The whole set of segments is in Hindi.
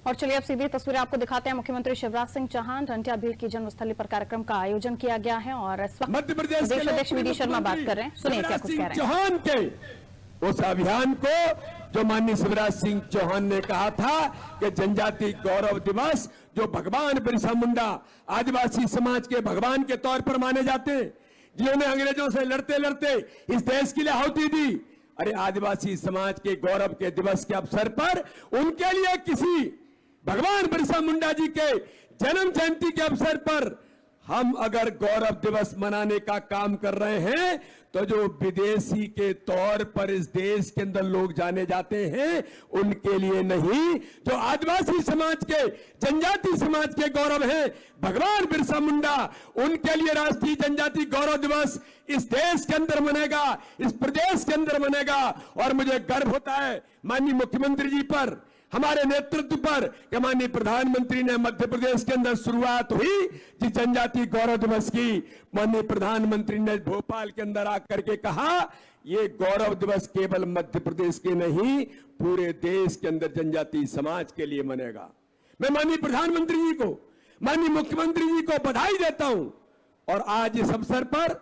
और चलिए अब सीधी तस्वीरें आपको दिखाते हैं। मुख्यमंत्री शिवराज सिंह चौहान टंट्या भील की जन्मस्थली पर कार्यक्रम का आयोजन किया गया है और इस वक्त मध्य प्रदेश के अध्यक्ष वी डी शर्मा बात कर रहे हैं। सुनिए क्या कुछ कह रहे हैं। चौहान के उस अभियान को जो माननीय शिवराज सिंह चौहान ने कहा था कि जनजाति गौरव दिवस जो भगवान बिरसा मुंडा आदिवासी समाज के भगवान के तौर पर माने जाते हैं, जिन्होंने अंग्रेजों से लड़ते लड़ते इस देश के लिए आहुति दी, अरे आदिवासी समाज के गौरव के दिवस के अवसर पर उनके लिए किसी भगवान बिरसा मुंडा जी के जन्म जयंती के अवसर पर हम अगर गौरव दिवस मनाने का काम कर रहे हैं तो जो विदेशी के तौर पर इस देश के अंदर लोग जाने जाते हैं उनके लिए नहीं, जो आदिवासी समाज के जनजाति समाज के गौरव हैं भगवान बिरसा मुंडा, उनके लिए राष्ट्रीय जनजाति गौरव दिवस इस देश के अंदर मनेगा, इस प्रदेश के अंदर मनेगा। और मुझे गर्व होता है माननीय मुख्यमंत्री जी पर, हमारे नेतृत्व पर कि माननीय प्रधानमंत्री ने मध्य प्रदेश के अंदर शुरुआत हुई जिस जनजाति गौरव दिवस की, माननीय प्रधानमंत्री ने भोपाल के अंदर आकर के कहा ये गौरव दिवस केवल मध्य प्रदेश के नहीं पूरे देश के अंदर जनजाति समाज के लिए मनेगा। मैं माननीय प्रधानमंत्री जी को, माननीय मुख्यमंत्री जी को बधाई देता हूं। और आज इस अवसर पर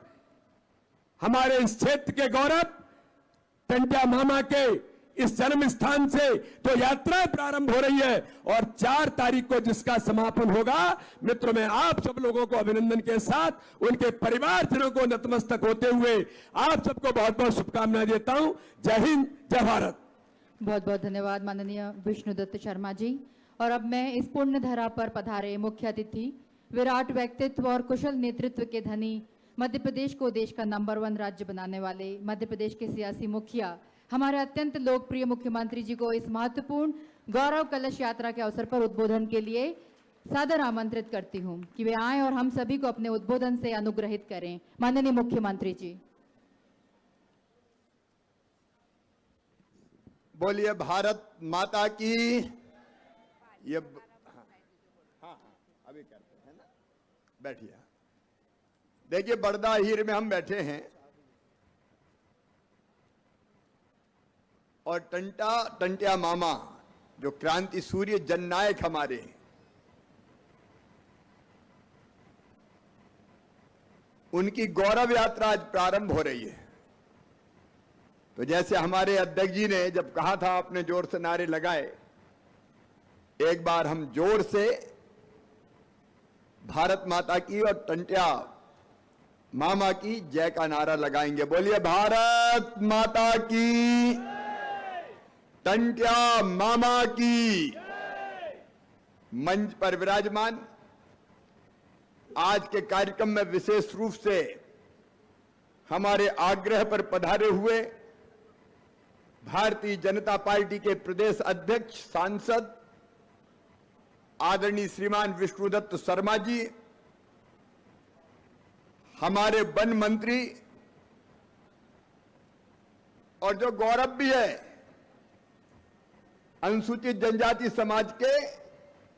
हमारे इस क्षेत्र के गौरव टंट्या मामा के इस जन्म स्थान से जो यात्रा प्रारंभ हो रही है और 4 तारीख को जिसका समापन होगा, मित्रों मैं आप सब लोगों को अभिनंदन के साथ उनके परिवारजनों को नतमस्तक होते हुए आप सबको बहुत बहुत शुभकामनाएं देता हूं। जय हिंद, जय भारत। बहुत बहुत धन्यवाद माननीय विष्णुदत्त शर्मा जी। और अब मैं इस पुण्य धरा पर पधारे मुख्य अतिथि, विराट व्यक्तित्व और कुशल नेतृत्व के धनी, मध्य प्रदेश को देश का नंबर 1 राज्य बनाने वाले मध्य प्रदेश के सियासी मुखिया, हमारे अत्यंत लोकप्रिय मुख्यमंत्री जी को इस महत्वपूर्ण गौरव कलश यात्रा के अवसर पर उद्बोधन के लिए सादर आमंत्रित करती हूं कि वे आएं और हम सभी को अपने उद्बोधन से अनुग्रहित करें। माननीय मुख्यमंत्री जी। बोलिए भारत माता की। ये हाँ अभी करते हैं ना, बैठिए। देखिए बड़दा हीर में हम बैठे हैं और टंट्या मामा जो क्रांति सूर्य जननायक हमारे, उनकी गौरव यात्रा आज प्रारंभ हो रही है। तो जैसे हमारे अध्यक्ष जी ने जब कहा था आपने जोर से नारे लगाए, एक बार हम जोर से भारत माता की और टंट्या मामा की जय का नारा लगाएंगे। बोलिए भारत माता की, टंट्या मामा की। मंच पर विराजमान आज के कार्यक्रम में विशेष रूप से हमारे आग्रह पर पधारे हुए भारतीय जनता पार्टी के प्रदेश अध्यक्ष सांसद आदरणीय श्रीमान विष्णुदत्त शर्मा जी, हमारे वन मंत्री, और जो गौरव भी है अनुसूचित जनजाति समाज के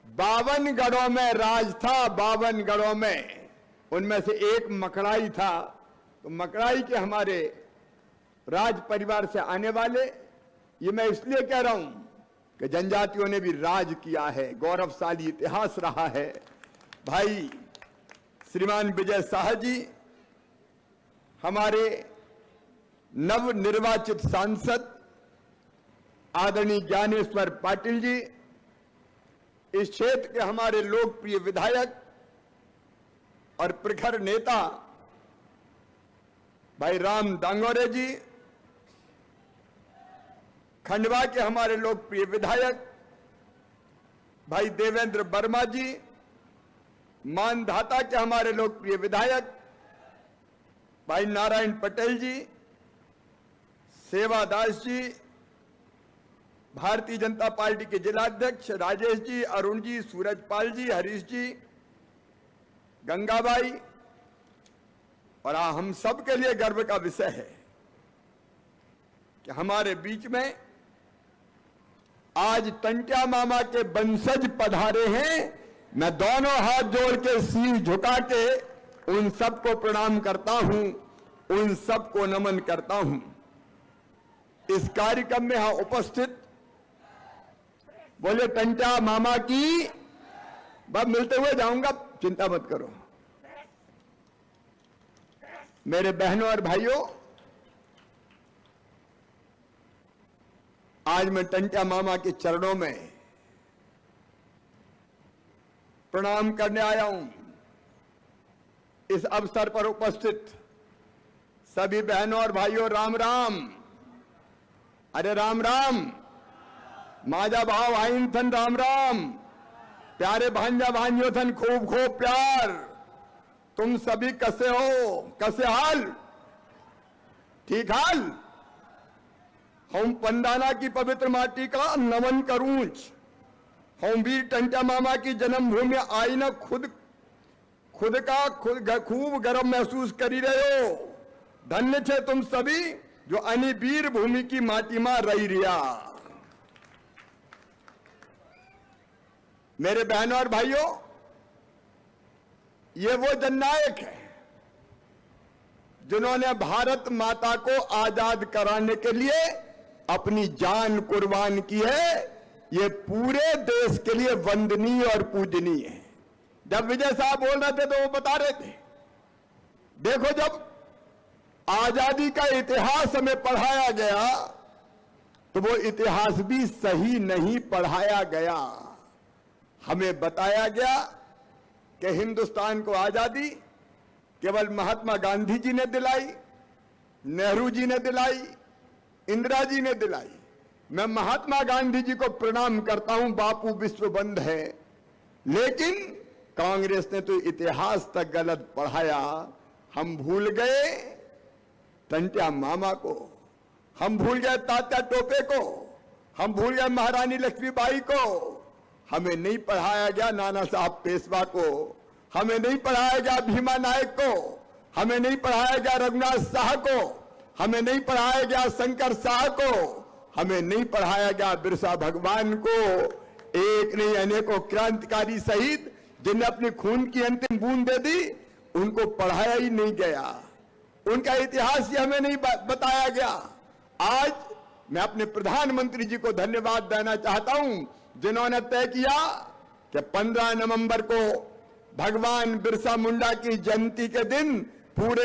52 गढ़ों में राज था, 52 गढ़ों में उनमें से एक मकड़ाई था। तो मकड़ाई के हमारे राज परिवार से आने वाले, ये मैं इसलिए कह रहा हूं कि जनजातियों ने भी राज किया है, गौरवशाली इतिहास रहा है। भाई श्रीमान विजय शाह जी, हमारे नवनिर्वाचित सांसद आदरणीय ज्ञानेश्वर पाटिल जी, इस क्षेत्र के हमारे लोकप्रिय विधायक और प्रखर नेता भाई राम दांगोरे जी, खंडवा के हमारे लोकप्रिय विधायक भाई देवेंद्र वर्मा जी, मानधाता के हमारे लोकप्रिय विधायक भाई नारायण पटेल जी, सेवादास जी, भारतीय जनता पार्टी के जिलाध्यक्ष राजेश जी, अरुण जी, सूरजपाल जी, हरीश जी, गंगाबाई, और हम सब के लिए गर्व का विषय है कि हमारे बीच में आज टंट्या मामा के वंशज पधारे हैं। मैं दोनों हाथ जोड़ के सिर झुका के उन सबको प्रणाम करता हूं, उन सबको नमन करता हूं। इस कार्यक्रम में यहां उपस्थित बोले टंट्या मामा की। बस मिलते हुए जाऊंगा, चिंता मत करो। मेरे बहनों और भाइयों, आज मैं टंट्या मामा के चरणों में प्रणाम करने आया हूं। इस अवसर पर उपस्थित सभी बहनों और भाइयों, राम राम। अरे राम राम। माजा भाव आइन थन, राम राम। प्यारे भांजा भांजियों थन, खूब खूब प्यार। तुम सभी कैसे हो, कैसे हाल? ठीक हाल? हम पंडाना की पवित्र माटी का नमन करूंच। हम वीर टंट्या मामा की जन्मभूमि आई न खुद खूब गर्व महसूस करी रहे हो। धन्य छे तुम सभी जो अनी वीर भूमि की माटी में रही रिया। मेरे बहनों और भाइयों, ये वो जननायक है जिन्होंने भारत माता को आजाद कराने के लिए अपनी जान कुर्बान की है। ये पूरे देश के लिए वंदनीय और पूजनीय है। जब विजय साहब बोल रहे थे तो वो बता रहे थे, देखो जब आजादी का इतिहास हमें पढ़ाया गया तो वो इतिहास भी सही नहीं पढ़ाया गया। हमें बताया गया कि हिंदुस्तान को आजादी केवल महात्मा गांधी जी ने दिलाई, नेहरू जी ने दिलाई, इंदिरा जी ने दिलाई। मैं महात्मा गांधी जी को प्रणाम करता हूं, बापू विश्व बंद है। लेकिन कांग्रेस ने तो इतिहास तक गलत पढ़ाया। हम भूल गए टंट्या मामा को, हम भूल गए तात्या टोपे को, हम भूल गए महारानी लक्ष्मीबाई को। हमें नहीं पढ़ाया गया नाना साहब पेशवा को, हमें नहीं पढ़ाया गया भीमा नायक को, हमें नहीं पढ़ाया गया रघुनाथ शाह को, हमें नहीं पढ़ाया गया शंकर शाह को, हमें नहीं पढ़ाया गया बिरसा भगवान को। एक नहीं अनेकों क्रांतिकारी शहीद जिन्हें अपनी खून की अंतिम बूंद दे दी, उनको पढ़ाया ही नहीं गया। उनका इतिहास ही हमें नहीं बताया गया। आज मैं अपने प्रधानमंत्री जी को धन्यवाद देना चाहता हूं, जिन्होंने तय किया कि 15 नवंबर को भगवान बिरसा मुंडा की जयंती के दिन पूरे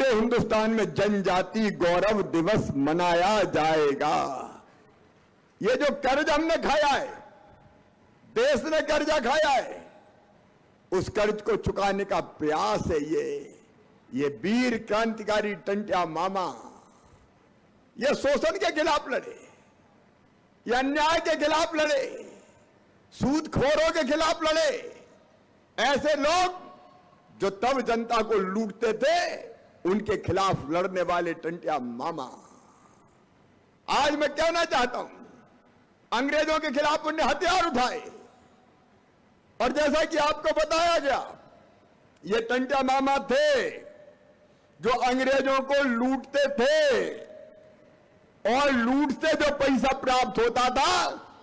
हिंदुस्तान में जनजाति गौरव दिवस मनाया जाएगा। ये जो कर्ज हमने खाया है, देश ने कर्जा खाया है, उस कर्ज को चुकाने का प्रयास है ये वीर क्रांतिकारी टंट्या मामा। ये शोषण के खिलाफ लड़े, ये अन्याय के खिलाफ लड़े, सूदखोरों के खिलाफ लड़े। ऐसे लोग जो तब जनता को लूटते थे, उनके खिलाफ लड़ने वाले टंट्या मामा। आज मैं कहना चाहता हूं, अंग्रेजों के खिलाफ उन्हें हथियार उठाए, और जैसा कि आपको बताया गया, ये टंट्या मामा थे जो अंग्रेजों को लूटते थे, और लूट से जो पैसा प्राप्त होता था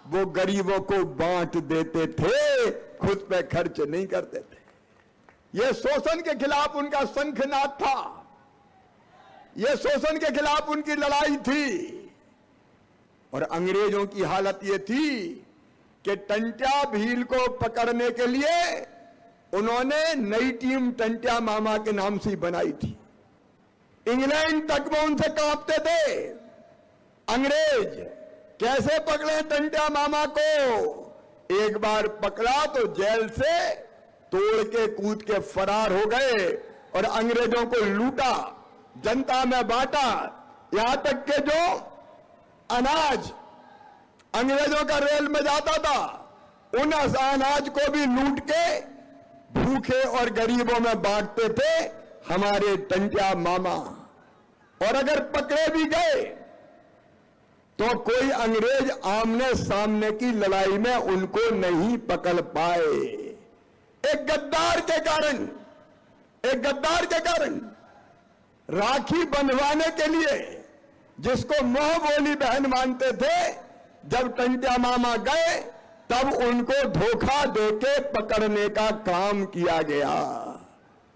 वो गरीबों को बांट देते थे, खुद पे खर्च नहीं करते थे। ये शोषण के खिलाफ उनका शंखनाद था, ये शोषण के खिलाफ उनकी लड़ाई थी। और अंग्रेजों की हालत ये थी कि टंट्या भील को पकड़ने के लिए उन्होंने नई टीम टंट्या मामा के नाम से बनाई थी। इंग्लैंड तक में उनसे कांपते थे। अंग्रेज कैसे पकड़े टंट्या मामा को? एक बार पकड़ा तो जेल से तोड़ के कूद के फरार हो गए और अंग्रेजों को लूटा, जनता में बांटा। यहां तक के जो अनाज अंग्रेजों का रेल में जाता था, उन अनाज को भी लूट के भूखे और गरीबों में बांटते थे हमारे टंट्या मामा। और अगर पकड़े भी गए तो कोई अंग्रेज आमने सामने की लड़ाई में उनको नहीं पकड़ पाए। एक गद्दार के कारण राखी बंधवाने के लिए जिसको मोह बोली बहन मानते थे, जब टंट्या मामा गए तब उनको धोखा देके पकड़ने का काम किया गया।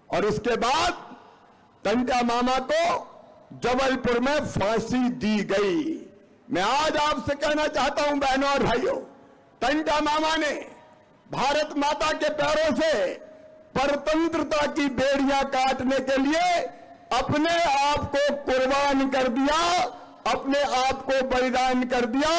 और उसके बाद टंट्या मामा को जबलपुर में फांसी दी गई। मैं आज आपसे कहना चाहता हूं बहनों और भाइयों, टंट्या मामा ने भारत माता के पैरों से परतंत्रता की बेड़ियां काटने के लिए अपने आप को कुर्बान कर दिया, अपने आप को बलिदान कर दिया।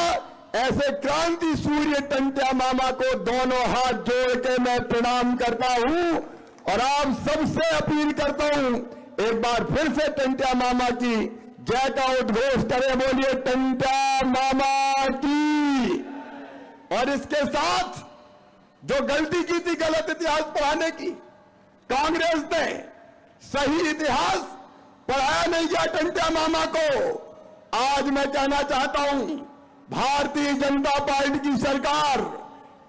ऐसे क्रांति सूर्य टंट्या मामा को दोनों हाथ जोड़ के मैं प्रणाम करता हूं और आप सबसे अपील करता हूं, एक बार फिर से टंट्या मामा की जय का उद्घोष करें, बोलिए टंट्या मामा की। और इसके साथ जो गलती की थी गलत इतिहास पढ़ाने की, कांग्रेस ने सही इतिहास पढ़ाया नहीं गया टंट्या मामा को। आज मैं कहना चाहता हूं, भारतीय जनता पार्टी की सरकार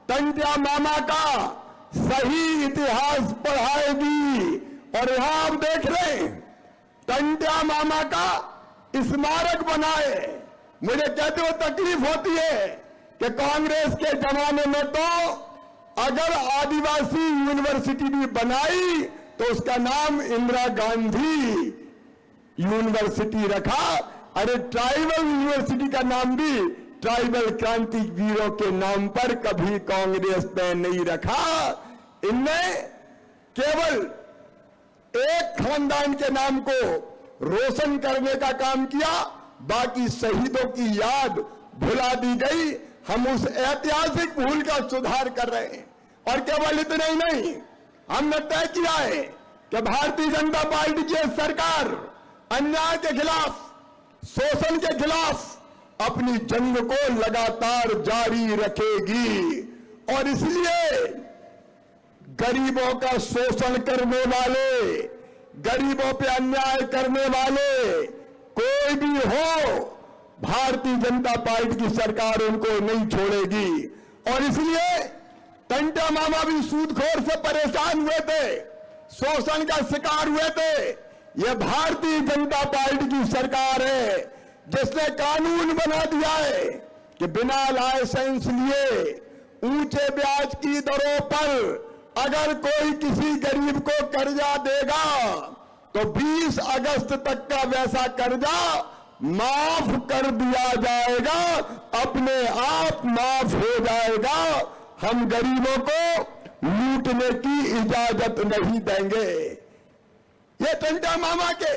टंट्या मामा का सही इतिहास पढ़ाएगी। और यहां आप देख रहे हैं टंट्या मामा का स्मारक बनाए। मुझे कहते हुए तकलीफ होती है कि कांग्रेस के जमाने में तो अगर आदिवासी यूनिवर्सिटी भी बनाई तो उसका नाम इंदिरा गांधी यूनिवर्सिटी रखा। अरे ट्राइबल यूनिवर्सिटी का नाम भी ट्राइबल क्रांतिवीरों के नाम पर कभी कांग्रेस ने नहीं रखा। इनने केवल एक खानदान के नाम को रोशन करने का काम किया, बाकी शहीदों की याद भुला दी गई। हम उस ऐतिहासिक भूल का सुधार कर रहे हैं। और केवल इतना ही नहीं, हमने तय किया है कि भारतीय जनता पार्टी की सरकार अन्याय के खिलाफ, शोषण के खिलाफ अपनी जंग को लगातार जारी रखेगी। और इसलिए गरीबों का शोषण करने वाले, गरीबों पे अन्याय करने वाले कोई भी हो, भारतीय जनता पार्टी की सरकार उनको नहीं छोड़ेगी। और इसलिए टंट्या मामा भी सूदखोर से परेशान हुए थे, शोषण का शिकार हुए थे। यह भारतीय जनता पार्टी की सरकार है जिसने कानून बना दिया है कि बिना लाइसेंस लिए ऊंचे ब्याज की दरों पर अगर कोई किसी गरीब को कर्जा देगा तो 20 अगस्त तक का वैसा कर्जा माफ कर दिया जाएगा, अपने आप माफ हो जाएगा। हम गरीबों को लूटने की इजाजत नहीं देंगे। ये टंट्या मामा के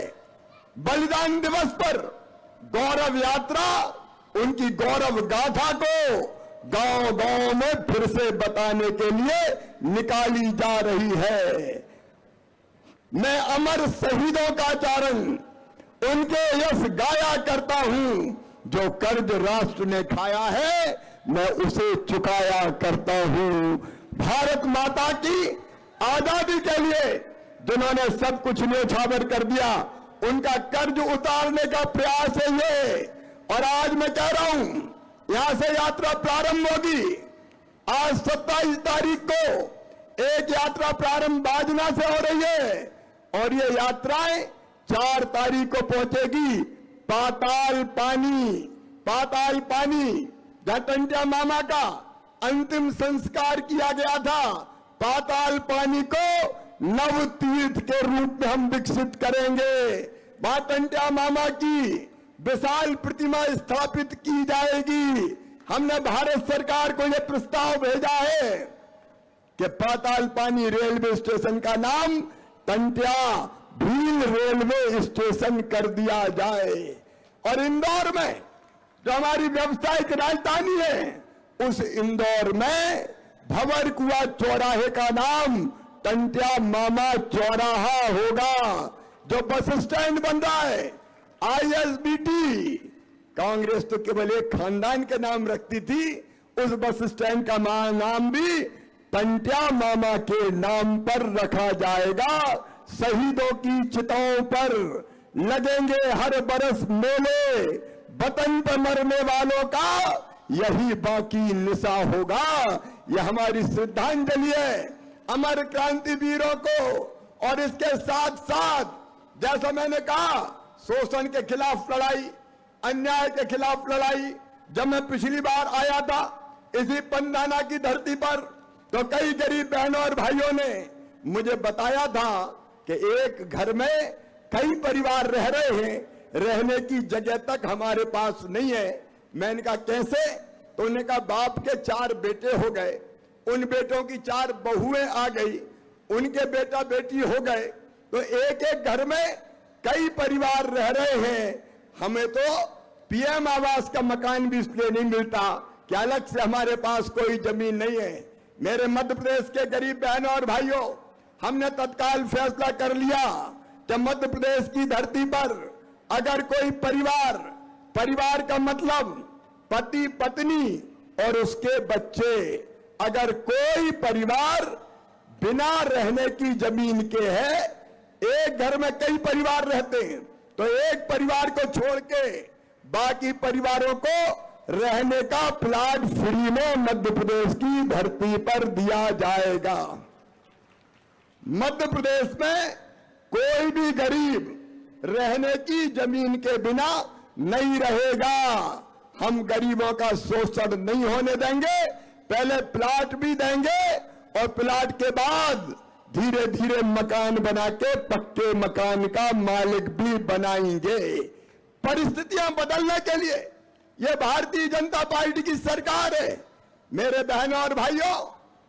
बलिदान दिवस पर गौरव यात्रा, उनकी गौरव गाथा को गांव-गांव में फिर से बताने के लिए निकाली जा रही है। मैं अमर शहीदों का चारण, उनके यश गाया करता हूं। जो कर्ज राष्ट्र ने खाया है मैं उसे चुकाया करता हूं। भारत माता की आजादी के लिए जिन्होंने सब कुछ न्योछावर कर दिया, उनका कर्ज उतारने का प्रयास है ये। और आज मैं कह रहा हूं, यहां से यात्रा प्रारंभ होगी। आज 27 तारीख को एक यात्रा प्रारंभ बाजना से हो रही है और ये यात्राएं 4 तारीख को पहुंचेगी पाताल पानी, जहां टंट्या मामा का अंतिम संस्कार किया गया था। पाताल पानी को नव तीर्थ के रूप में हम विकसित करेंगे। वहां टंट्या मामा की विशाल प्रतिमा स्थापित की जाएगी। हमने भारत सरकार को यह प्रस्ताव भेजा है कि पाताल पानी रेलवे स्टेशन का नाम टंट्या भील रेलवे स्टेशन कर दिया जाए। और इंदौर में जो हमारी व्यावसायिक राजधानी है, उस इंदौर में भंवर कुआं चौराहे का नाम टंट्या मामा चौराहा होगा। जो बस स्टैंड बन रहा है ISBT, कांग्रेस तो केवल एक खानदान के नाम रखती थी, उस बस स्टैंड का नाम भी टंट्या मामा के नाम पर रखा जाएगा। शहीदों की चिताओं पर लगेंगे हर बरस मेले, वतन पर मरने वालों का यही बाकी निशा होगा। यह हमारी श्रद्धांजलि है अमर क्रांतिवीरों को। और इसके साथ साथ जैसा मैंने कहा, शोषण के खिलाफ लड़ाई, अन्याय के खिलाफ लड़ाई। जब मैं पिछली बार आया था इसी पंधाना की धरती पर, तो कई गरीब बहनों और भाइयों ने मुझे बताया था कि एक घर में कई परिवार रह रहे हैं, रहने की जगह तक हमारे पास नहीं है। मैंने कहा कैसे? तो उन्होंने कहा बाप के 4 बेटे हो गए, उन बेटों की 4 बहुएं आ गई, उनके बेटा बेटी हो गए, तो एक एक घर में कई परिवार रह रहे हैं। हमें तो पीएम आवास का मकान भी इसलिए नहीं मिलता कि अलग से हमारे पास कोई जमीन नहीं है। मेरे मध्य प्रदेश के गरीब बहनों और भाइयों, हमने तत्काल फैसला कर लिया कि मध्य प्रदेश की धरती पर अगर कोई परिवार का मतलब पति पत्नी और उसके बच्चे, अगर कोई परिवार बिना रहने की जमीन के है, एक घर में कई परिवार रहते हैं, तो एक परिवार को छोड़ के बाकी परिवारों को रहने का प्लाट फ्री में मध्य प्रदेश की धरती पर दिया जाएगा। मध्य प्रदेश में कोई भी गरीब रहने की जमीन के बिना नहीं रहेगा। हम गरीबों का शोषण नहीं होने देंगे। पहले प्लाट भी देंगे और प्लाट के बाद धीरे धीरे मकान बना के पक्के मकान का मालिक भी बनाएंगे। परिस्थितियां बदलने के लिए यह भारतीय जनता पार्टी की सरकार है। मेरे बहनों और भाइयों,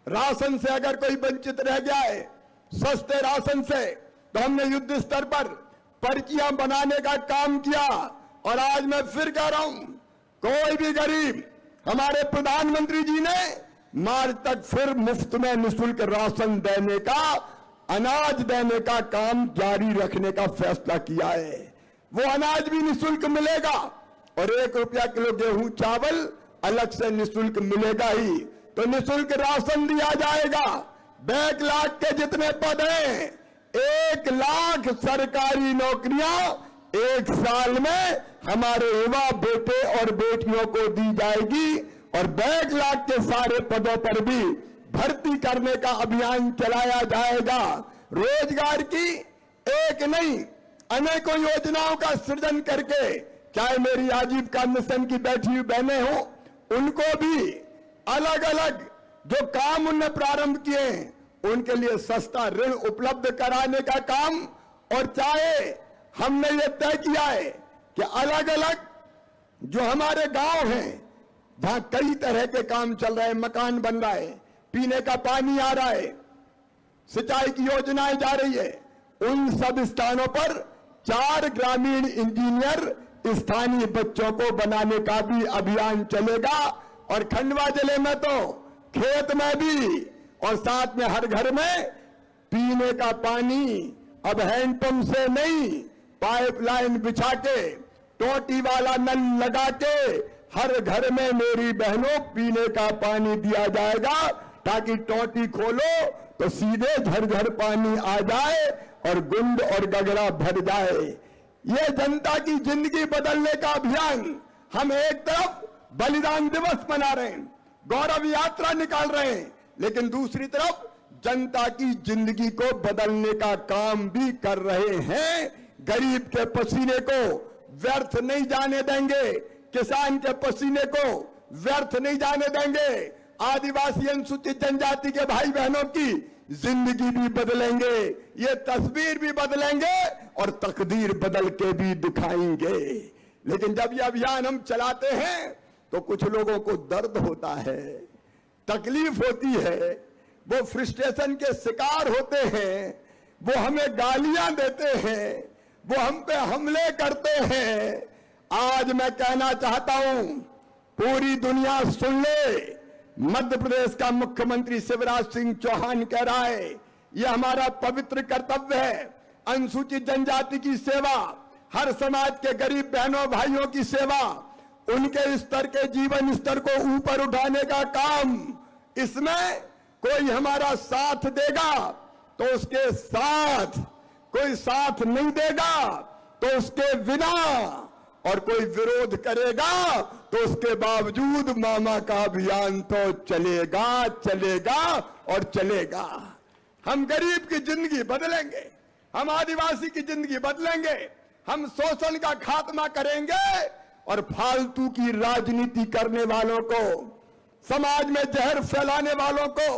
राशन से अगर कोई वंचित रह गया है, सस्ते राशन से, तो हमने युद्ध स्तर पर पर्चियां बनाने का काम किया। और आज मैं फिर कह रहा हूं, कोई भी गरीब, हमारे प्रधानमंत्री जी ने मार्च तक फिर मुफ्त में निःशुल्क राशन देने का, अनाज देने का काम जारी रखने का फैसला किया है। वो अनाज भी निःशुल्क मिलेगा और 1 रुपया किलो गेहूं चावल अलग से निःशुल्क मिलेगा ही। तो निःशुल्क राशन दिया जाएगा। बैकलॉग के जितने पद हैं, 1 लाख सरकारी नौकरियां 1 साल में हमारे युवा बेटे और बेटियों को दी जाएगी। और बैकलॉग के सारे पदों पर भी भर्ती करने का अभियान चलाया जाएगा। रोजगार की एक नहीं, अनेकों योजनाओं का सृजन करके, चाहे मेरी आजीविका मिशन की बैठी हुई बहनें हों, उनको भी अलग अलग जो काम उन्होंने प्रारंभ किए हैं, उनके लिए सस्ता ऋण उपलब्ध कराने का काम। और चाहे हमने ये तय किया है कि अलग अलग जो हमारे गांव हैं, जहां कई तरह के काम चल रहे हैं, मकान बन रहा है, पीने का पानी आ रहा है, सिंचाई की योजनाएं जा रही है, उन सब स्थानों पर 4 ग्रामीण इंजीनियर स्थानीय बच्चों को बनाने का भी अभियान चलेगा। और खंडवा जिले में तो खेत में भी और साथ में हर घर में पीने का पानी अब हैंडपंप से नहीं, पाइपलाइन बिछा के, टोटी वाला नल लगा के हर घर में मेरी बहनों पीने का पानी दिया जाएगा, ताकि टोटी खोलो तो सीधे झरझर पानी आ जाए और गुंड और गगरा भर जाए। ये जनता की जिंदगी बदलने का अभियान। हम एक तरफ बलिदान दिवस मना रहे हैं, गौरव यात्रा निकाल रहे हैं, लेकिन दूसरी तरफ जनता की जिंदगी को बदलने का काम भी कर रहे हैं। गरीब के पसीने को व्यर्थ नहीं जाने देंगे, किसान के पसीने को व्यर्थ नहीं जाने देंगे। आदिवासी अनुसूचित जनजाति के भाई बहनों की जिंदगी भी बदलेंगे, ये तस्वीर भी बदलेंगे और तकदीर बदल के भी दिखाएंगे। लेकिन जब ये अभियान हम चलाते हैं तो कुछ लोगों को दर्द होता है, तकलीफ होती है, वो फ्रस्ट्रेशन के शिकार होते हैं, वो हमें गालियां देते हैं, वो हम पे हमले करते हैं। आज मैं कहना चाहता हूं, पूरी दुनिया सुन ले, मध्य प्रदेश का मुख्यमंत्री शिवराज सिंह चौहान कह रहा है, यह हमारा पवित्र कर्तव्य है, अनुसूचित जनजाति की सेवा, हर समाज के गरीब बहनों भाइयों की सेवा, उनके स्तर के जीवन स्तर को ऊपर उठाने का काम। इसमें कोई हमारा साथ देगा तो उसके साथ, कोई साथ नहीं देगा तो उसके बिना, और कोई विरोध करेगा तो उसके बावजूद मामा का अभियान तो चलेगा चलेगा और चलेगा। हम गरीब की जिंदगी बदलेंगे, हम आदिवासी की जिंदगी बदलेंगे, हम शोषण का खात्मा करेंगे और फालतू की राजनीति करने वालों को, समाज में जहर फैलाने वालों को,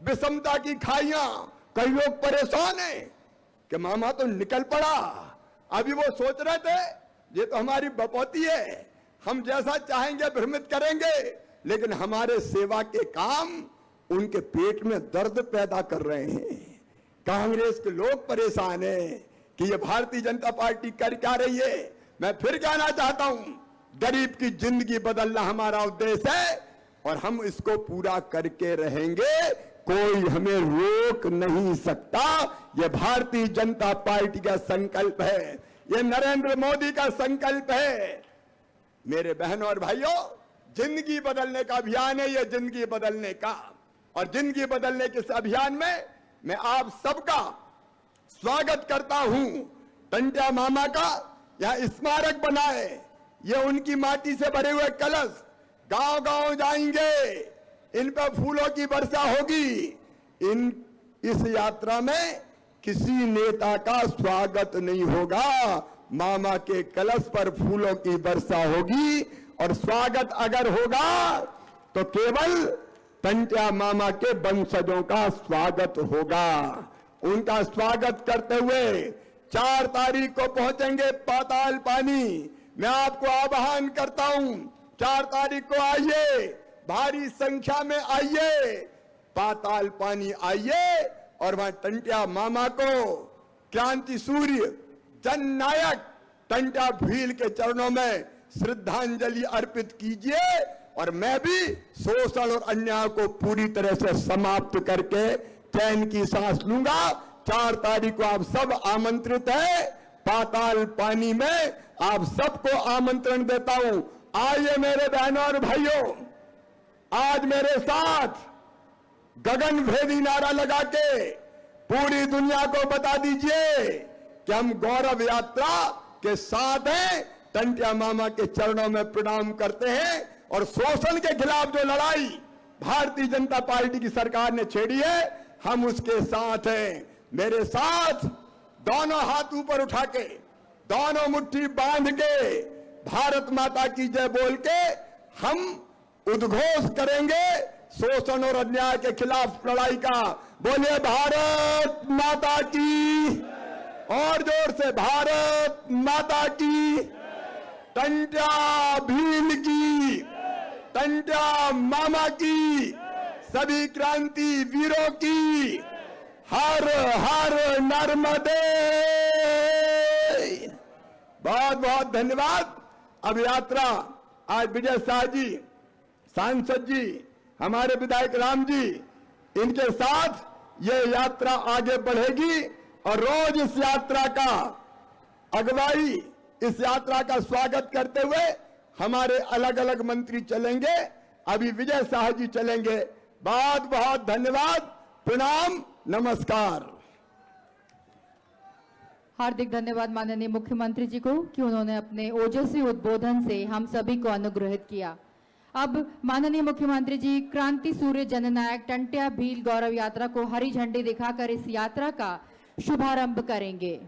विषमता की खाइयां, कई लोग परेशान हैं कि मामा तो निकल पड़ा। अभी वो सोच रहे थे ये तो हमारी बपौती है, हम जैसा चाहेंगे भ्रमित करेंगे, लेकिन हमारे सेवा के काम उनके पेट में दर्द पैदा कर रहे हैं। कांग्रेस के लोग परेशान हैं कि ये भारतीय जनता पार्टी कर क्या रही है। मैं फिर कहना चाहता हूं, गरीब की जिंदगी बदलना हमारा उद्देश्य है और हम इसको पूरा करके रहेंगे। कोई हमें रोक नहीं सकता। ये भारतीय जनता पार्टी का संकल्प है, ये नरेंद्र मोदी का संकल्प है। मेरे बहनों और भाइयों, जिंदगी बदलने का अभियान है ये, जिंदगी बदलने का। और जिंदगी बदलने के इस अभियान में मैं आप सबका स्वागत करता हूं। टंट्या मामा का यहां स्मारक बनाए, ये उनकी माटी से भरे हुए कलश गांव गांव जाएंगे, इन पर फूलों की वर्षा होगी। इस यात्रा में किसी नेता का स्वागत नहीं होगा, मामा के कलश पर फूलों की वर्षा होगी। और स्वागत अगर होगा तो केवल टंट्या मामा के वंशजों का स्वागत होगा। उनका स्वागत करते हुए 4 तारीख को पहुंचेंगे पाताल पानी। मैं आपको आह्वान करता हूं, 4 तारीख को आइए, भारी संख्या में आइए, पाताल पानी आइए और वहां टंट्या मामा को, क्रांति सूर्य जननायक टंट्या भील के चरणों में श्रद्धांजलि अर्पित कीजिए। और मैं भी शोषण और अन्याय को पूरी तरह से समाप्त करके चैन की सांस लूंगा। 4 तारीख को आप सब आमंत्रित हैं, पाताल पानी में आप सबको आमंत्रण देता हूं। आइए मेरे बहनों और भाइयों, आज मेरे साथ गगन भेदी नारा लगा के पूरी दुनिया को बता दीजिए कि हम गौरव यात्रा के साथ हैं, टंट्या मामा के चरणों में प्रणाम करते हैं। और शोषण के खिलाफ जो लड़ाई भारतीय जनता पार्टी की सरकार ने छेड़ी है, हम उसके साथ हैं। मेरे साथ दोनों हाथ ऊपर उठा के, दोनों मुट्ठी बांध के, भारत माता की जय बोल के हम उद्घोष करेंगे शोषण और अन्याय के खिलाफ लड़ाई का। बोलिए भारत माता की, और जोर से भारत माता की। टंट्या भील की, टंट्या मामा की, सभी क्रांति वीरों की हर हर नर्मदे। बहुत बहुत धन्यवाद। अब यात्रा आज विजय शाह जी, सांसद जी, हमारे विधायक राम जी, इनके साथ ये यात्रा आगे बढ़ेगी और रोज इस यात्रा का अगुवाई, इस यात्रा का स्वागत करते हुए हमारे अलग अलग मंत्री चलेंगे। अभी विजय शाह जी चलेंगे। बहुत बहुत धन्यवाद, प्रणाम, नमस्कार। हार्दिक धन्यवाद माननीय मुख्यमंत्री जी को कि उन्होंने अपने ओजस्वी उद्बोधन से हम सभी को अनुग्रहित किया। अब माननीय मुख्यमंत्री जी क्रांति सूर्य जननायक टंट्या भील गौरव यात्रा को हरी झंडी दिखाकर इस यात्रा का शुभारंभ करेंगे।